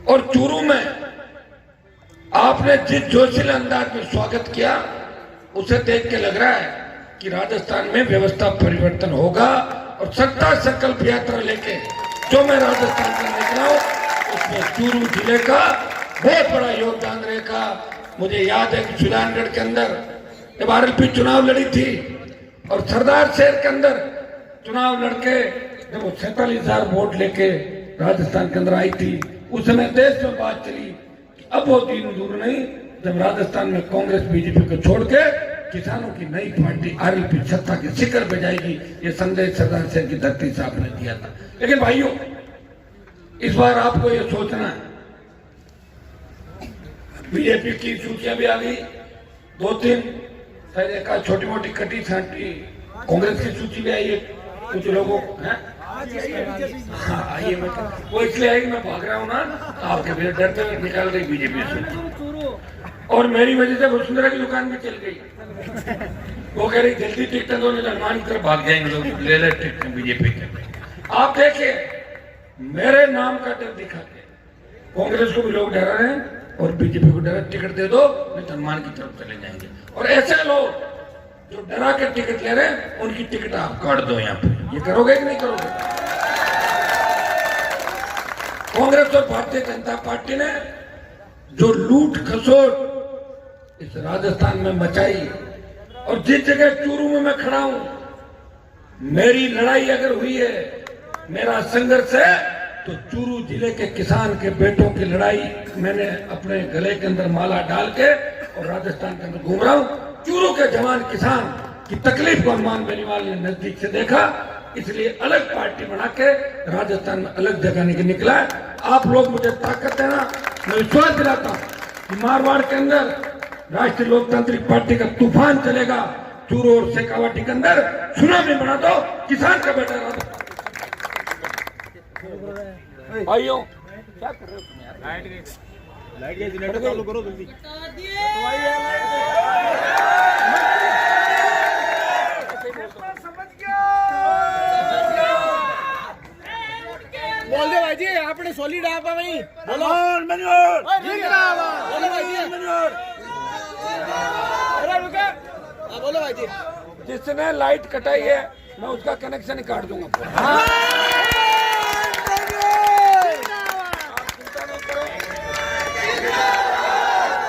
और चूरू में आपने जिस जोशीले अंदाज में स्वागत किया, उसे देख के लग रहा है कि राजस्थान में व्यवस्था परिवर्तन होगा और सत्ता संकल्प यात्रा लेके जो मैं राजस्थान में निकला हूं, उसमें चूरू जिले का बहुत बड़ा योगदान रहेगा। मुझे याद है कि सुजानगढ़ के अंदर जब आरएलपी चुनाव लड़ी थी और सरदार शहर के अंदर चुनाव लड़के जब वो 47,000 वोट लेके राजस्थान के अंदर आई थी, उस समय देश में बात चली। अब वो दिन दूर नहीं जब राजस्थान में कांग्रेस बीजेपी को छोड़ के किसानों की नई पार्टी आरएलपी सत्ता के शिखर पे जाएगी। ये संदेश सरदार शहर की धरती से आपने दिया था। लेकिन भाइयों, इस बार आपको ये सोचना है, बीजेपी की सूचियां भी आ गई, 2-3 एक छोटी मोटी कटी छाटी कांग्रेस की सूची भी आई है कुछ लोगों को। हाँ, आइए, वो इसलिए आई मैं भाग रहा हूँ ना, आपके भी डरते हुए निकाल रही बीजेपी सूची, और मेरी वजह से वसुंधरा की दुकान भी चल गई। वो कह रही जल्दी टिकट दो, नहीं हनुमान की तरफ भाग जाएंगे लोग, ले ले टिकट बीजेपी के। आप देखिए, मेरे नाम का डर दिखा के कांग्रेस को भी लोग डरा रहे हैं और बीजेपी को डरा, टिकट दे दो नहीं तो हनुमान की तरफ चले जाएंगे। और ऐसे लोग जो डरा के टिकट ले रहे हैं, उनकी टिकट आप काट दो यहाँ पे। ये करोगे कि नहीं करोगे? कांग्रेस और भारतीय जनता पार्टी ने जो लूट खसोट इस राजस्थान में मचाई, और जिस जगह चूरू में मैं खड़ा हूं, मेरी लड़ाई अगर हुई है, मेरा संघर्ष है, तो चूरू जिले के किसान के बेटों की लड़ाई मैंने अपने गले के अंदर माला डाल के और राजस्थान के अंदर घूम रहा हूं। चूरू के जवान किसान की तकलीफ को हनुमान बेनीवाल ने नजदीक से देखा, इसलिए अलग पार्टी बना के राजस्थान में अलग जगह निकला है। आप लोग मुझे ताकत देना, मैं विश्वास दिलाता हूं कि मारवाड़ के अंदर राष्ट्रीय लोकतांत्रिक पार्टी का तूफान चलेगा। चूरू और शेखावाटी के अंदर सुनामी बना दो, किसान का बेटा राजस्थान। भाइयों, क्या कर रहे हो तुम यार? लाइट गई, जनरेटर चालू करो जल्दी। बोल दे भाई जी, आपने सॉलिड आप भाई बोलो मनोहर बोलो भाई जी, बोलो भाई जी। जिसने लाइट कटाई है मैं उसका कनेक्शन ही काट दूंगा।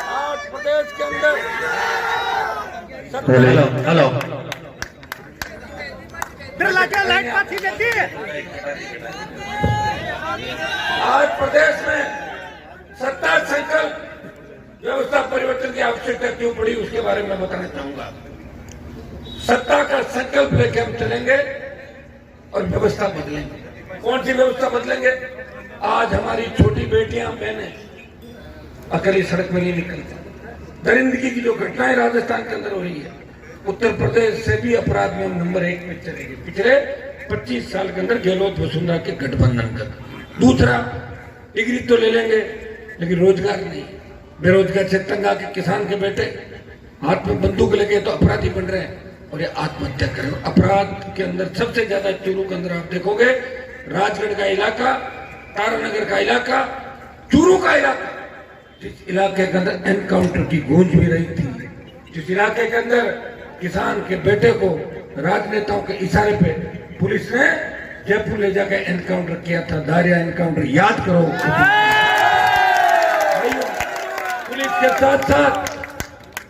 आज प्रदेश के अंदर हेलो लाइट पाथी देती है। आज प्रदेश में सत्ता संकल्प व्यवस्था परिवर्तन की आवश्यकता क्यों पड़ी, उसके बारे में बताना चाहूंगा। सत्ता का संकल्प लेके हम चलेंगे और व्यवस्था बदलेंगे। कौन सी व्यवस्था बदलेंगे? आज हमारी छोटी बेटियां बहनें अकेली सड़क में नहीं निकलती। दरिंदगी की जो घटनाएं राजस्थान के अंदर हो रही है, उत्तर प्रदेश से भी अपराध में हम नंबर 1 पे चलेंगे पिछले 25 साल के अंदर गहलोत वसुंधरा के गठबंधन का। दूसरा, डिग्री तो ले लेंगे लेकिन रोजगार नहीं। बेरोजगार से तंग आके किसान के बेटे हाथ में बंदूक लेके तो अपराधी बन रहे हैं और ये आत्महत्या कर रहे हैं। अपराध के अंदर सबसे ज्यादा चूरू के अंदर आप देखोगे, राजगढ़ का इलाका, तारानगर का इलाका, चूरू का इलाका, जिस इलाके के अंदर एनकाउंटर की गूंज भी रही थी, जिस इलाके के अंदर किसान के बेटे को राजनेताओं के इशारे पे पुलिस ने जयपुर ले जाकर एनकाउंटर किया था, दारिया एनकाउंटर, याद करो। पुलिस के साथ साथ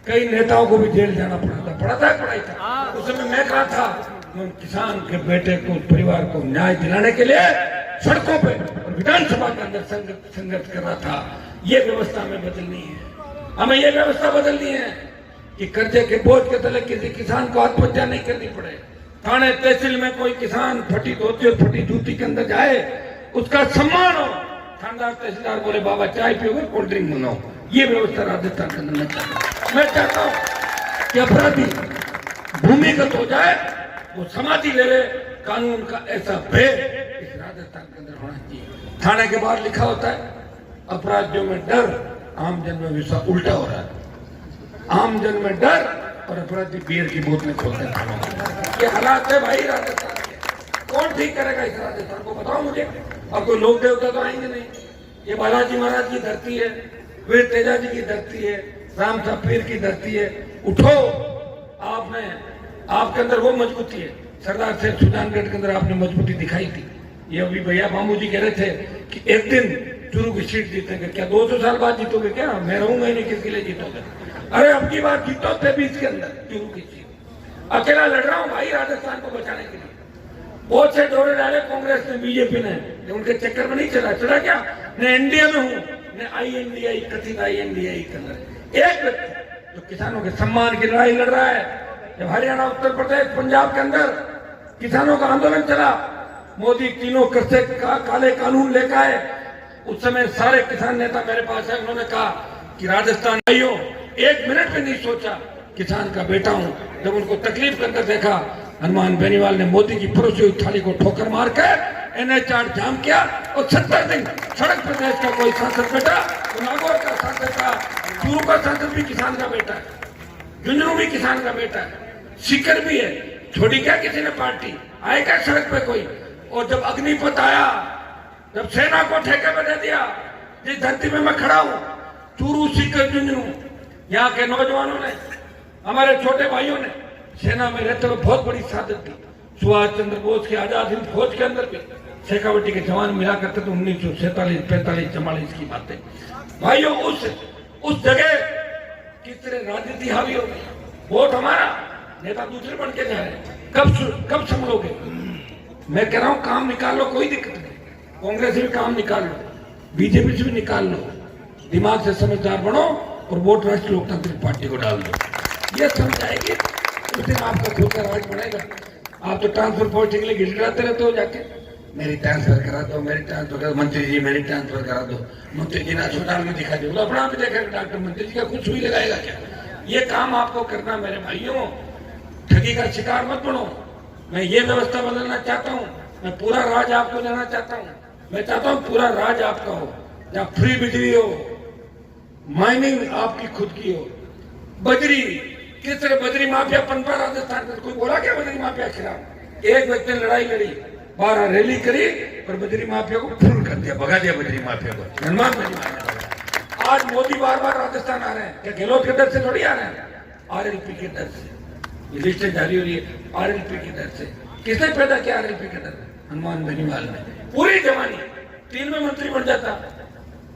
कई नेताओं को भी जेल जाना पड़ा था, पढ़ाई था। उस समय मैं कहा था किसान के बेटे को, परिवार को न्याय दिलाने के लिए सड़कों पे और विधानसभा के अंदर संघर्ष कर रहा था। ये व्यवस्था हमें बदलनी है। हमें ये व्यवस्था बदलनी है कि कर्जे के बोझ के तले किसी किसान को आत्महत्या नहीं करनी पड़े। थाने तहसील में कोई किसान फटी धोती और फटी जूती के अंदर जाए, उसका सम्मान हो। थानेदार तहसीलदार बोले बाबा चाय पियोगे, कोल्ड ड्रिंक मंगाओ। ये व्यवस्था राजस्थान के अंदर मैं चाहता हूँ कि अपराधी भूमिगत हो जाए, वो समाधि ले ले। कानून का ऐसा भेद इस राजस्थान के अंदर होना चाहिए। थाने के बाहर लिखा होता है अपराधियों में डर, आम जन में विश्वास। उल्टा हो रहा है, आम जन में डर और अपराधी बियर की बोतलें खोलते हैं। ये हालात है भाई राजस्थान के। कौन ठीक करेगा इस राजस्थान को, बताओ मुझे। अब कोई लोक देवता तो आएंगे नहीं, ये बालाजी महाराज की धरती है, वीर तेजा जी की धरती है, राम साहब की धरती है। उठो, आपके अंदर वो मजबूती है। सरदार सिंह सुजानगढ़ के अंदर आपने मजबूती दिखाई थी। ये अभी भैया मामू जी कह रहे थे कि एक दिन चूरू की सीट जीतेंगे। क्या 200 साल बाद जीतोगे? क्या मैं रहूंगा ही नहीं, किसके लिए जीतोगे? अरे अब की बात जीतो थे 20 के अंदर चूरू की सीट। अकेला लड़ रहा हूं भाई राजस्थान को बचाने के लिए। बहुत से दौरे डाले कांग्रेस ने, बीजेपी ने, उनके चक्कर में नहीं चला क्या? मैं एनडीए में हूं, मैं INDI कथित INDI के अंदर एक व्यक्ति जो किसानों के सम्मान की लड़ाई लड़ रहा है। जब हरियाणा, उत्तर प्रदेश, पंजाब के अंदर किसानों का आंदोलन चला, मोदी तीनों कृषि का काले कानून लेकर आए, उस समय सारे किसान नेता मेरे पास है। उन्होंने कहा कि राजस्थान भाइयों, एक मिनट में नहीं सोचा, किसान का बेटा हूं। जब उनको तकलीफ के अंदर देखा, हनुमान बेनीवाल ने मोदी की परोसी हुई थाली को ठोकर मारकर NH-8 जाम किया और 70 दिन सड़क प्रदेश का कोई सांसद बेटा, नागौर का सांसद था, चूरू का सांसद भी किसान का बेटा है, झुंझुनू भी किसान का बेटा है, सीकर भी है। छोड़ी क्या किसी ने पार्टी? आए क्या सड़क पे कोई? और जब अग्निपथ आया, जब सेना को ठेके पे दे दिया, जिस धरती में मैं खड़ा हूं, चूरू, सीकर, झुंझुनू, यहाँ के नौजवानों ने, हमारे छोटे भाइयों ने सेना में रहते हुए बहुत बड़ी शहादत दी। सुभाष चंद्र बोस की आजाद हिंद फौज के अंदर भी शेखावटी के जवान मिला करते थे। 1947, 45, 44 की बातें भाइयों। उस जगह किस तरह राजनीति हावी हो गई। वोट हमारा, नेता दूसरे बन के जा रहे। कब संभलोगे? मैं कह रहा हूं काम निकाल लो, कोई दिक्कत नहीं। कांग्रेस से भी काम निकाल लो, बीजेपी से भी निकाल लो, दिमाग से समझदार बनो और वोट राष्ट्रीय लोकतांत्रिक पार्टी को डाल दो। ये समझ आएगी, उस दिन आपका खुद का राज बनेगा। आप तो ट्रांसफर पोस्टिंग के लिए गिड़गिड़ाते रहते हो जाके, मेरी ट्रांसफर करा दो, मेरी ट्रांसफर करा दो, मंत्री जी मेरी ट्रांसफर करा दो। मंत्री जी ने अस्पताल में दिखा दो, अपना भी देखा डॉक्टर, मंत्री जी का कुछ सुई लगाएगा क्या? ये काम आपको करना मेरे भाइयों। ठगी का शिकार मत बनो। मैं ये व्यवस्था बदलना चाहता हूँ। मैं पूरा राज आपको देना चाहता हूँ। मैं चाहता हूँ पूरा राज आपका हो, जहाँ फ्री बिजली हो, माइनिंग आपकी खुद की हो। बजरी, किस तरह बजरी माफिया पनपा राजस्थान में, कोई बोला क्या बजरी माफिया के खिलाफ? एक व्यक्ति ने लड़ाई लड़ी, 12 रैली करी और बजरी माफिया को फुल कर दिया, भगा दिया बजरी माफिया को। हनुमान बेनीवाल। आज मोदी बार बार राजस्थान आ रहे हैं, क्या गहलोत के दर से थोड़ी आ रहे हैं? RLP के दर से ये लिस्टें जारी हो रही है। RLP की दर से किसने पैदा किया? RLP के दर हनुमान बेनीवाल ने। पूरी जवानी 3 में मंत्री बन जाता,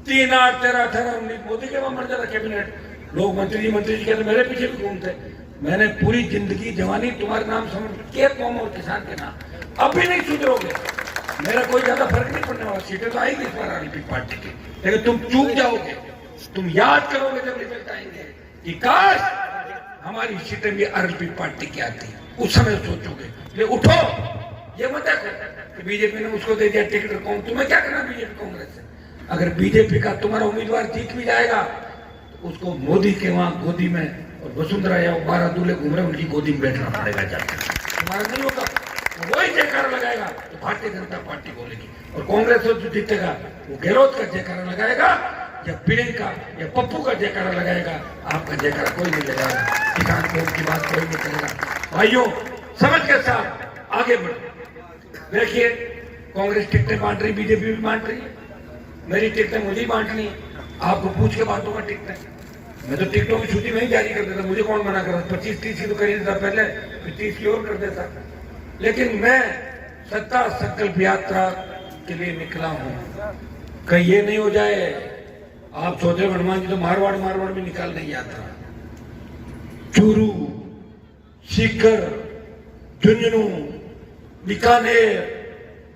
3, 8, 13, 18, 19 मोदी के वहां बन जाता कैबिनेट। लोग मंत्री जी कहते, मेरे पीछे भी घूमते। मैंने पूरी जिंदगी जवानी तुम्हारे नाम समर्पित किया, कौम और किसान के नाम। अब भी नहीं सुधरोगे, मेरा कोई ज्यादा फर्क नहीं पड़ने वाला। सीटें तो आएगी इस बार RLP पार्टी की, लेकिन तुम चूक जाओगे। तुम याद करोगे जब रिजल्ट आएंगे कि काश हमारी सीटें भी RLP पार्टी की आती, उस समय सोचोगे। ले उठो, ये मत देखो कि बीजेपी ने उसको दे दिया टिकट। कौन तुम्हें क्या करना बीजेपी कांग्रेस से? अगर बीजेपी का तुम्हारा उम्मीदवार जीत भी जाएगा तो उसको मोदी के वहां गोदी में, और वसुंधरा या 12 दूल्हे घूम रहे उनकी गोदी में बैठना पड़ेगा जाकर। तुम्हारा नहीं होगा, वही जयकारा लगाएगा तो भारतीय जनता पार्टी बोलेगी। और कांग्रेस जो जीतेगा वो गहलोत का जयकारा लगाएगा, या प्रियंका या पप्पू का जयकारा लगाएगा। आपका जयकारा कोई नहीं लगाएगा। किसान को की बात कोई नहीं करेगा। भाइयों, समझ के साथ आगे बढ़ो। देखिए, कांग्रेस टिकटें बांट रही, बीजेपी भी बांट रही है। मेरी टिकटें मुझे बांटनी है, आपको पूछ के बांटूंगा टिकटें। मैं तो टिकटों की सूची नहीं जारी कर देता, मुझे कौन मना कर रहा? 25-30 की तो कर ही देता पहले, फिर 30 की और कर देता। लेकिन मैं सत्ता संकल्प यात्रा के लिए निकला हूं। कहीं ये नहीं हो जाए आप सोचे हनुमान जी तो मारवाड़ में निकाल नहीं यात्रा। चूरू, सीकर, झुंझुनू, बीकानेर,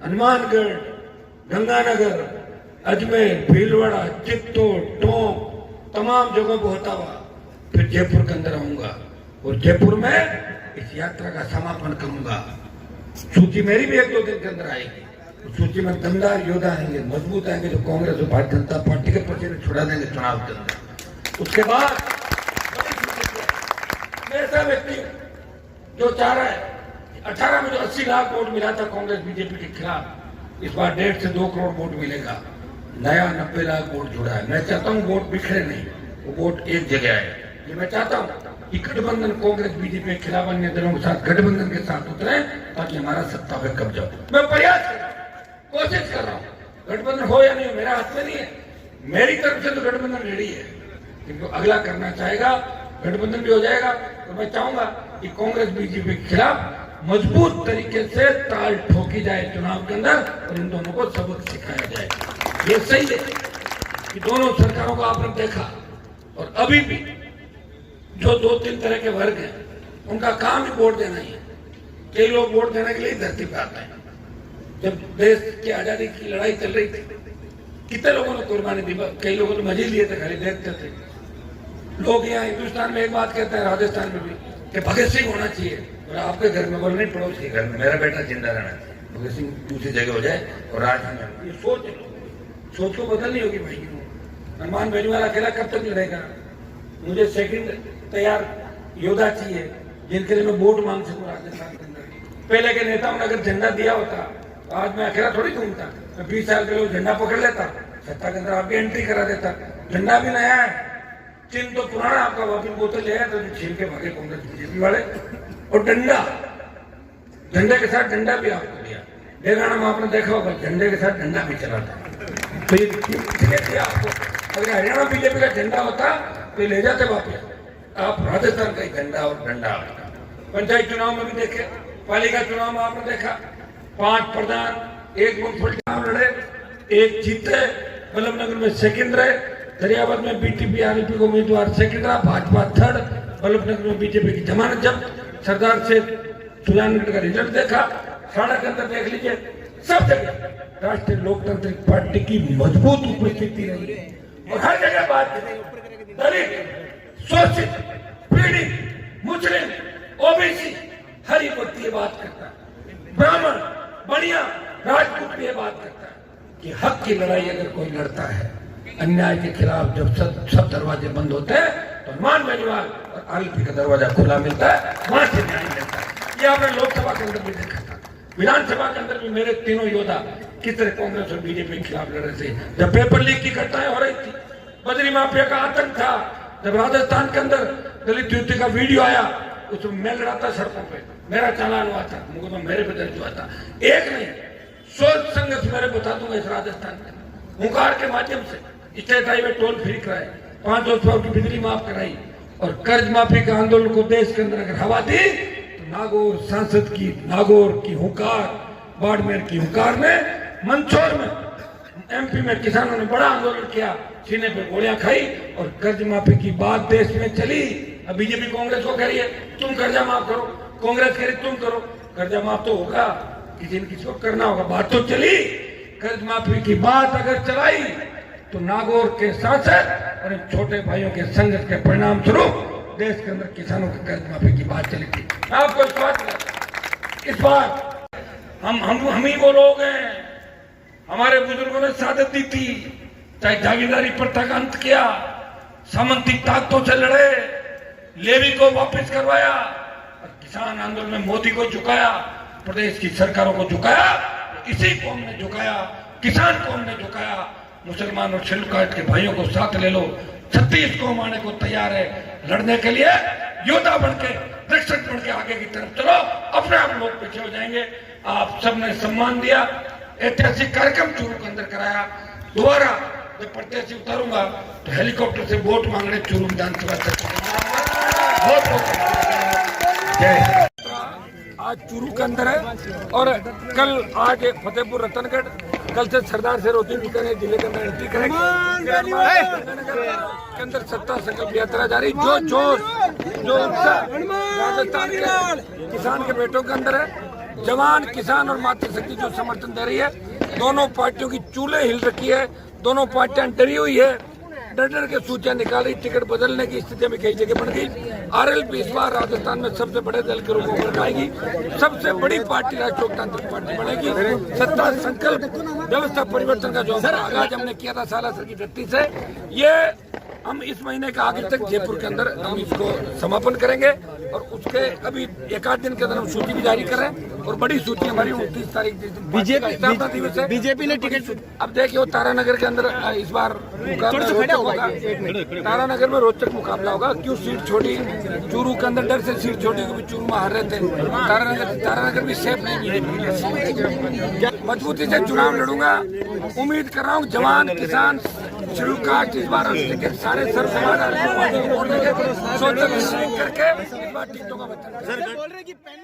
हनुमानगढ़, गंगानगर, अजमेर, भीलवाड़ा, चित्तौड़, टोंक, तमाम जगहों को होता हुआ फिर जयपुर के अंदर आऊंगा और जयपुर में इस यात्रा का समापन करूंगा। सूची मेरी भी 1-2 दिन के अंदर आएगी। सूची में दमदार योद्धा आएंगे, मजबूत आएंगे, जो कांग्रेस और भारतीय जनता पार्टी के पसीने छुड़ा देंगे चुनाव के अंदर। उसके बाद ऐसा व्यक्ति जो चाह रहा है 18 में जो 80 लाख वोट मिला था कांग्रेस बीजेपी के खिलाफ, इस बार 1.5 से 2 करोड़ वोट मिलेगा। नया 90 लाख वोट जुड़ा है। मैं चाहता हूँ वोट बिखरे नहीं, वो वोट एक जगह आए। ये मैं चाहता हूँ कि गठबंधन कांग्रेस बीजेपी के खिलाफ अन्य दलों के साथ गठबंधन के साथ उतरे ताकि हमारा सत्ता पे कब्जा हो। मैं प्रयास कर रहा हूँ, कोशिश कर रहा हूँ। गठबंधन हो या नहीं हो मेरा हाथ में नहीं है। मेरी तरफ से तो गठबंधन रेडी है, किंतु अगला करना चाहेगा गठबंधन भी हो जाएगा। तो मैं चाहूंगा कि कांग्रेस बीजेपी के खिलाफ मजबूत तरीके से ताल ठोकी जाए चुनाव के अंदर और इन दोनों को सबक सिखाया जाए। ये सही है कि दोनों सरकारों को आपने देखा और अभी भी जो 2-3 तरह के वर्ग हैं उनका काम ही वोट देना ही है। कई लोग वोट देने के लिए धरती पर आते हैं। जब देश की आजादी की लड़ाई चल रही थी कितने लोगों ने कुर्बानी दी, कई लोगों ने मजे लिए थे, खाली देखते थे। लोग यहाँ हिंदुस्तान में एक बात कहते हैं, राजस्थान में भी, कि भगत सिंह होना चाहिए और आपके घर में बोल नहीं, पड़ोस के घर में मेरा बेटा जिंदा रहना चाहिए, भगत सिंह दूसरी जगह हो जाए और राज में। ये सोच को बदलनी होगी भाई। हनुमान बेनीवाल अकेला कब तक लड़ेगा? मुझे सेकंड तैयार योद्धा चाहिए जिनके लिए मैं वोट मांग सकूं राजस्थान के अंदर। पहले के नेताओं ने अगर झंडा दिया होता, आज मैं अकेला थोड़ी घूमता, मैं 20 साल पहले झंडा पकड़ लेता, सत्ता के अंदर आपकी एंट्री करा देता। झंडा भी नया है, चिन्ह तो पुराना आपका, वापिस बोतल ले आया तो छीन के भागे कांग्रेस बीजेपी वाले। और डंडा, झंडे के साथ डंडा भी आपको दिया। डेराना में आपने देखा होगा झंडे के साथ डंडा भी चलाता। तो ये दिया आपको। अगर हरियाणा बीजेपी का झंडा होता तो ले जाते वापस। आप राजस्थान का झंडा और डंडा आपका। पंचायत चुनाव में भी देखे, पालिका चुनाव में आपने देखा 5 प्रधान, 1 मुंसिपल चुनाव लड़े, 1 जीते, बल्लभनगर में सेकंड रहे, दरियाबाद में बीटीपी आरएलपी को उम्मीदवार सेकंड रहा, भाजपा थर्ड, बल्लभनगर में बीजेपी की जमानत जब्त, सरदार से सुजानगढ़ का रिजल्ट देखा, साड़ा के अंदर देख लीजिए, सब जगह राष्ट्रीय लोकतांत्रिक पार्टी की मजबूत उपस्थिति रही है। और हर जगह बात दलित, शोषित, पीड़ित, मुस्लिम, ओबीसी, हर एक व्यक्ति ये बात करता है, ब्राह्मण, बनिया, राजपूत भी ये बात करता है कि हक की लड़ाई अगर कोई लड़ता है, अन्याय के खिलाफ जब सब दरवाजे बंद होते हैं तो हनुमान बेनीवाल और आरएलपी का दरवाजा खुला मिलता है, वहां से न्याय मिलता है। ये आपने लोकसभा के अंदर भी देखा था, विधानसभा के अंदर भी मेरे तीनों योद्धा किस तरह कांग्रेस और बीजेपी के खिलाफ लड़ रहे थे। जब पेपर लीक की घटनाएं हो रही थी, बजरी माफिया का आतंक था, जब राजस्थान के अंदर दलित युवती का वीडियो आया, उसमें मैं लड़ा था सड़कों पे, मेरा चालान हुआ था, मुकदमा मेरे पे दर्ज हुआ था। एक नहीं, 100 संघर्ष मेरे बता दूंगा इस राजस्थान के। हुंकार के माध्यम से स्टेट हाईवे टोल फ्री कराए, 5 वर्ष की बिजली माफ कराई और कर्ज माफी का आंदोलन को देश के अंदर अगर हवा दी तो नागौर सांसद की, नागौर की हुंकार, बाड़मेर की हुंकार ने, मंदसौर में एमपी में किसानों ने बड़ा आंदोलन किया, सीने पे गोलियां खाई और कर्ज माफी की बात देश में चली। अब बीजेपी कांग्रेस को कह रही है तुम कर्जा माफ करो, कांग्रेस कह रही तुम करो। कर्जा माफ तो होगा, किसी न किसी को करना होगा, बात तो चली। कर्ज माफी की बात अगर चलाई तो नागौर के सांसद और इन छोटे भाइयों के संघर्ष के परिणाम स्वरूप देश के अंदर किसानों की कर्ज माफी की बात चली थी। आपको इस बार हम ही वो लोग हैं, हमारे बुजुर्गों ने शहादत दी थी, चाहे जागीरदारी प्रथा का अंत किया, सामंती ताकतों से लड़े, लेवी को वापस करवाया और किसान आंदोलन में मोदी को झुकाया, प्रदेश की सरकारों को झुकाया, इसी कौम ने झुकाया, किसान कौम ने झुकाया। मुसलमान और शेल्काट के भाइयों को साथ ले लो, 36 कौम आने को तैयार है लड़ने के लिए। योद्धा बनके, रक्षक बनके आगे की तरफ चलो, अपने आप लोग पीछे हो जाएंगे। आप सबने सम्मान दिया, ऐतिहासिक कार्यक्रम चूरू के अंदर कराया। दोबारा जब प्रत्याशी उतारूंगा तो हेलीकॉप्टर से वोट मांगने चूरू विधानसभा से आज चूरू के अंदर है और कल आज फतेहपुर रतनगढ़, कल से सरदार से रोहतक बीकानेर जिले के अंदर एंट्री करेंगे। के अंदर सत्ता संकल्प यात्रा जारी, जो जोश जो उत्साह राजस्थान के किसान के बेटों के अंदर है। जवान, किसान और मातृशक्ति जो समर्थन दे रही है, दोनों पार्टियों की चूल्हे हिल रखी है, दोनों पार्टियां डरी हुई है, डर के सूचियां निकाल रही, टिकट बदलने की स्थिति में कई जगह बन गई। आरएलपी इस बार राजस्थान में सबसे बड़े दल के रूप में उभर आएगी, सबसे बड़ी पार्टी राष्ट्रीय लोकतांत्रिक पार्टी बनेगी। सत्ता संकल्प व्यवस्था परिवर्तन का जो आगाज हमने किया था सालासर की धरती से, ये हम इस महीने के आगे तक जयपुर के अंदर हम इसको समापन करेंगे और उसके अभी 1-8 दिन के अंदर हम सूची भी जारी करें और बड़ी सूची हमारी 29 तारीख बीजेपी ने टिकट। अब देखिए तारानगर के अंदर इस बार मुकाबला होगा, तारानगर में रोचक मुकाबला होगा। क्यों सीट छोड़ी? चूरू के अंदर डर से सीट छोड़ी क्योंकि चूरू में हार रहे थे। तारानगर भी सेफ नहीं, मजबूती से चुनाव लड़ूंगा। उम्मीद कर रहा हूँ जवान, किसान शुरू कास्ट इस बार लेकिन सारे सर समाज सोच करके इस बार टीचों का बच्चा बोल रहे कि पेन